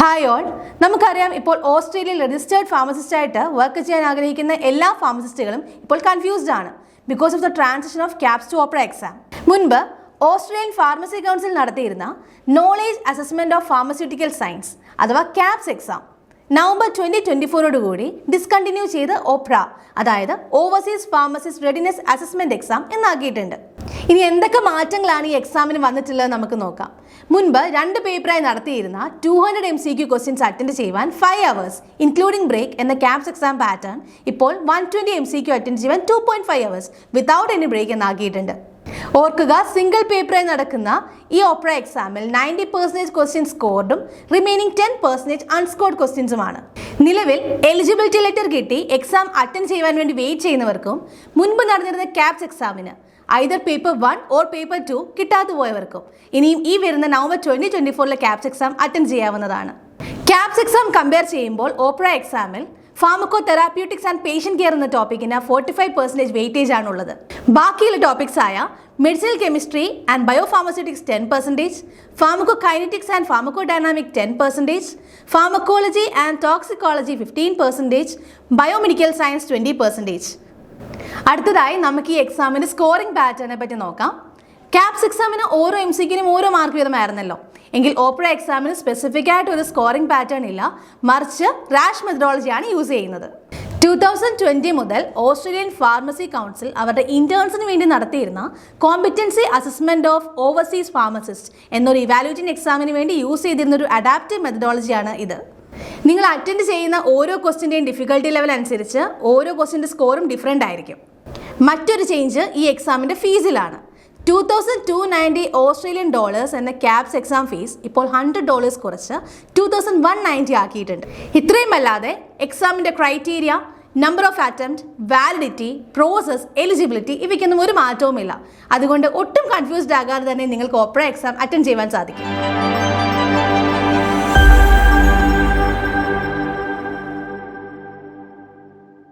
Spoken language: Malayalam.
ഹായ് ഓൾ, നമുക്കറിയാം ഇപ്പോൾ ഓസ്ട്രേലിയയിൽ രജിസ്റ്റേർഡ് ഫാർമസിസ്റ്റ് ആയിട്ട് വർക്ക് ചെയ്യാൻ ആഗ്രഹിക്കുന്ന എല്ലാ ഫാർമസിസ്റ്റുകളും ഇപ്പോൾ കൺഫ്യൂസ്ഡ് ആണ് because of the transition of KAPS to OPRA exam. മുൻപ് ഓസ്ട്രേലിയൻ ഫാർമസി കൗൺസിൽ നടത്തിയിരുന്ന knowledge assessment of pharmaceutical science അഥവാ ക്യാപ്സ് എക്സാം നവംബർ 2024 ഡിസ്കണ്ടിന്യൂ ചെയ്ത് ഓപ്ര അതായത് overseas pharmacist readiness assessment exam എന്നാക്കിയിട്ടുണ്ട്. ഇനി എന്തൊക്കെ മാറ്റങ്ങളാണ് ഈ എക്സാമിന് വന്നിട്ടുള്ളത് നമുക്ക് നോക്കാം. മുൻപ് 2 പേപ്പറായി നടത്തിയിരുന്ന 200 MCQ ക്വസ്റ്റ്യൻസ് അറ്റൻഡ് ചെയ്യുവാൻ 5 hours ഇൻക്ലൂഡിംഗ് ബ്രേക്ക് എന്ന ക്യാപ്സ് എക്സാം പാറ്റേൺ ഇപ്പോൾ 120 MCQ അറ്റൻഡ് ചെയ്യുവാൻ 2.5 hours വിതൗട്ട് എനി ബ്രേക്ക് എന്നാക്കിയിട്ടുണ്ട്. ഓർക്കുക, സിംഗിൾ പേപ്പറായി നടക്കുന്ന ഈ ഓപ്ര എക്സാമിൽ 90% ക്വസ്റ്റ്യൻ സ്കോർഡും റിമൈനിങ് 10% അൺസ്കോർഡ് ക്വസ്റ്റ്യൻസുമാണ്. നിലവിൽ എലിജിബിലിറ്റി ലെറ്റർ കിട്ടി എക്സാം അറ്റൻഡ് ചെയ്യുവാൻ വേണ്ടി വെയിറ്റ് ചെയ്യുന്നവർക്കും മുൻപ് നടന്നിരുന്ന ക്യാപ്സ് എക്സാമിന് ഐദർ പേപ്പർ 1 ഓർ പേപ്പർ 2 കിട്ടാതെ പോയവർക്കും ഇനിയും ഈ വരുന്ന നവംബർ 2024 ക്യാപ്സ് എക്സാം അറ്റൻഡ് ചെയ്യാവുന്നതാണ്. ക്യാപ്സ് എക്സാം കമ്പയർ ചെയ്യുമ്പോൾ ഓപ്ര എക്സാമിൽ pharmacotherapeutics and patient care എന്ന ടോപ്പിക്കിന് 45% വെയിറ്റേജ് ആണുള്ളത്. ബാക്കിയുള്ള ടോപ്പിക്സ് ആയ medicinal chemistry and biopharmaceutics 10%, pharmacokinetics and pharmacodynamic 10%, pharmacology and toxicology 15%, biomedical science 20%. അടുത്തതായി നമുക്ക് ഈ എക്സാമിന്റെ സ്കോറിംഗ് പാറ്റേണിനെ പറ്റി നോക്കാം. ക്യാപ്സ് എക്സാമിന് ഓരോ MCQനും ഓരോ മാർക്ക് വീതമായിരുന്നല്ലോ, എങ്കിൽ ഓപ്ര എക്സാമിന് സ്പെസിഫിക് ആയിട്ട് ഒരു സ്കോറിംഗ് പാറ്റേൺ ഇല്ല, മറിച്ച് റാഷ് മെത്തഡോളജിയാണ് യൂസ് ചെയ്യുന്നത്. 2020 മുതൽ ഓസ്ട്രേലിയൻ ഫാർമസി കൗൺസിൽ അവരുടെ ഇന്റേൺസിന് വേണ്ടി നടത്തിയിരുന്ന competency assessment of overseas pharmacist എന്നൊരു ഇവാലുവേറ്റിംഗ് എക്സാമിന് വേണ്ടി യൂസ് ചെയ്തിരുന്ന ഒരു അഡാപ്റ്റീവ് മെത്തഡോളജിയാണ് ഇത്. നിങ്ങൾ അറ്റൻഡ് ചെയ്യുന്ന ഓരോ ക്വസ്റ്റിൻ്റെയും ഡിഫിക്കൽട്ടി ലെവൽ അനുസരിച്ച് ഓരോ ക്വസ്റ്റിൻ്റെ സ്കോറും ഡിഫറെൻ്റ് ആയിരിക്കും. മറ്റൊരു ചേഞ്ച് ഈ എക്സാമിൻ്റെ ഫീസിലാണ്. $2,290 ഓസ്ട്രേലിയൻ ഡോളേഴ്സ് എന്ന ക്യാപ്സ് എക്സാം ഫീസ് ഇപ്പോൾ $100 കുറച്ച് 2,190 ആക്കിയിട്ടുണ്ട്. ഇത്രയുമല്ലാതെ എക്സാമിൻ്റെ criteria, number of attempt, validity, process, eligibility ഇവയ്ക്കൊന്നും ഒരു മാറ്റവുമില്ല. അതുകൊണ്ട് ഒട്ടും കൺഫ്യൂസ്ഡ് ആകാതെ തന്നെ നിങ്ങൾക്ക് ഓപ്ര എക്സാം അറ്റൻഡ് ചെയ്യുവാൻ സാധിക്കും.